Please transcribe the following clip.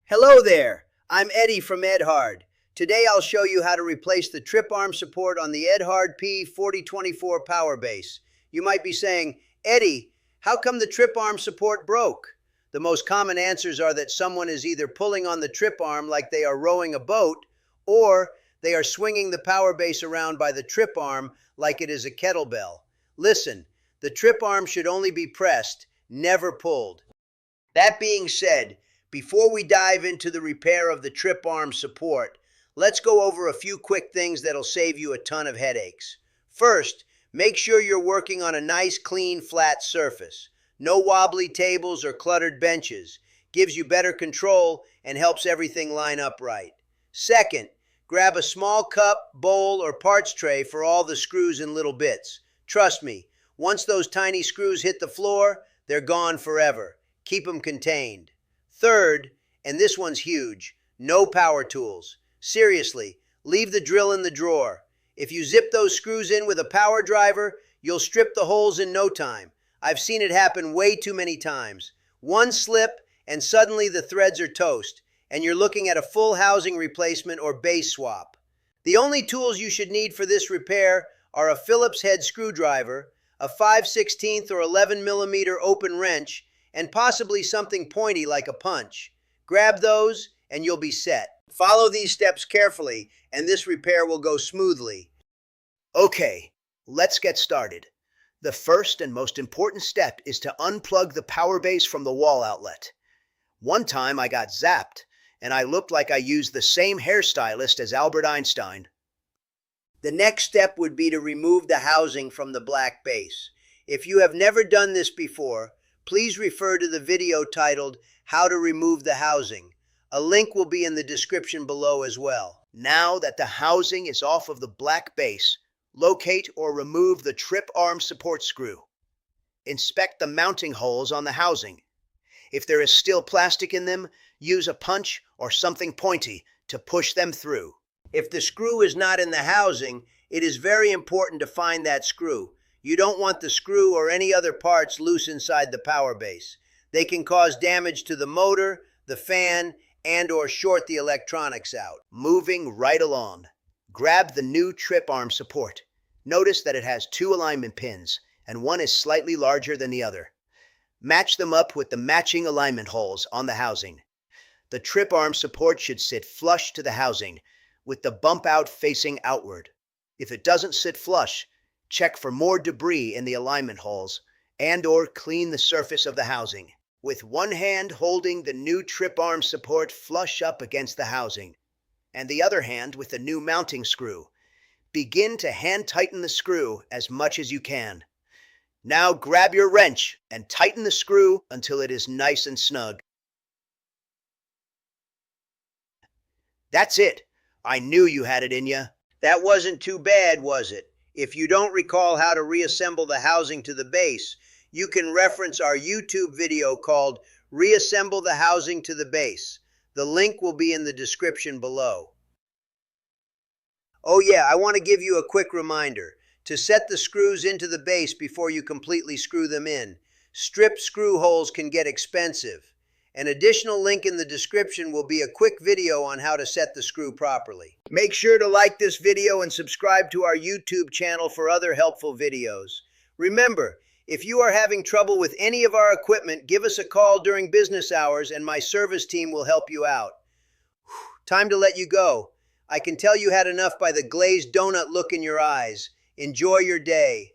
Hello there, I'm Eddie from Edhard. Today I'll show you how to replace the trip arm support on the Edhard P-4024 power base. You might be saying, Eddie, how come the trip arm support broke? The most common answers are that someone is either pulling on the trip arm like they are rowing a boat, or they are swinging the power base around by the trip arm like it is a kettlebell. Listen, the trip arm should only be pressed, never pulled. That being said, before we dive into the repair of the trip arm support, let's go over a few quick things that'll save you a ton of headaches. First, make sure you're working on a nice, clean, flat surface. No wobbly tables or cluttered benches. Gives you better control and helps everything line up right. Second, grab a small cup, bowl, or parts tray for all the screws and little bits. Trust me, once those tiny screws hit the floor, they're gone forever. Keep them contained. Third, and this one's huge, no power tools. Seriously, leave the drill in the drawer. If you zip those screws in with a power driver, you'll strip the holes in no time. I've seen it happen way too many times. One slip and suddenly the threads are toast, and you're looking at a full housing replacement or base swap. The only tools you should need for this repair are a Phillips head screwdriver, a 5/16 or 11 millimeter open wrench, and possibly something pointy like a punch. Grab those and you'll be set. Follow these steps carefully and this repair will go smoothly. Okay, let's get started. The first and most important step is to unplug the power base from the wall outlet. One time I got zapped and I looked like I used the same hairstylist as Albert Einstein. The next step would be to remove the housing from the black base. If you have never done this before, please refer to the video titled How to Remove the Housing. A link will be in the description below as well. Now that the housing is off of the black base, locate or remove the trip arm support screw. Inspect the mounting holes on the housing. If there is still plastic in them, use a punch or something pointy to push them through. If the screw is not in the housing, it is very important to find that screw. You don't want the screw or any other parts loose inside the power base. They can cause damage to the motor, the fan, and/or short the electronics out. Moving right along. Grab the new trip arm support. Notice that it has 2 alignment pins, and one is slightly larger than the other. Match them up with the matching alignment holes on the housing. The trip arm support should sit flush to the housing, with the bump out facing outward. If it doesn't sit flush, check for more debris in the alignment holes and/or clean the surface of the housing. With one hand holding the new trip arm support flush up against the housing, and the other hand with the new mounting screw, begin to hand tighten the screw as much as you can. Now grab your wrench and tighten the screw until it is nice and snug. That's it. I knew you had it in you. That wasn't too bad, was it? If you don't recall how to reassemble the housing to the base, you can reference our YouTube video called Reassemble the Housing to the Base. The link will be in the description below. Oh yeah, I want to give you a quick reminder to set the screws into the base before you completely screw them in. Strip screw holes can get expensive. An additional link in the description will be a quick video on how to set the screw properly. Make sure to like this video and subscribe to our YouTube channel for other helpful videos. Remember, if you are having trouble with any of our equipment, give us a call during business hours and my service team will help you out. Time to let you go. I can tell you had enough by the glazed donut look in your eyes. Enjoy your day.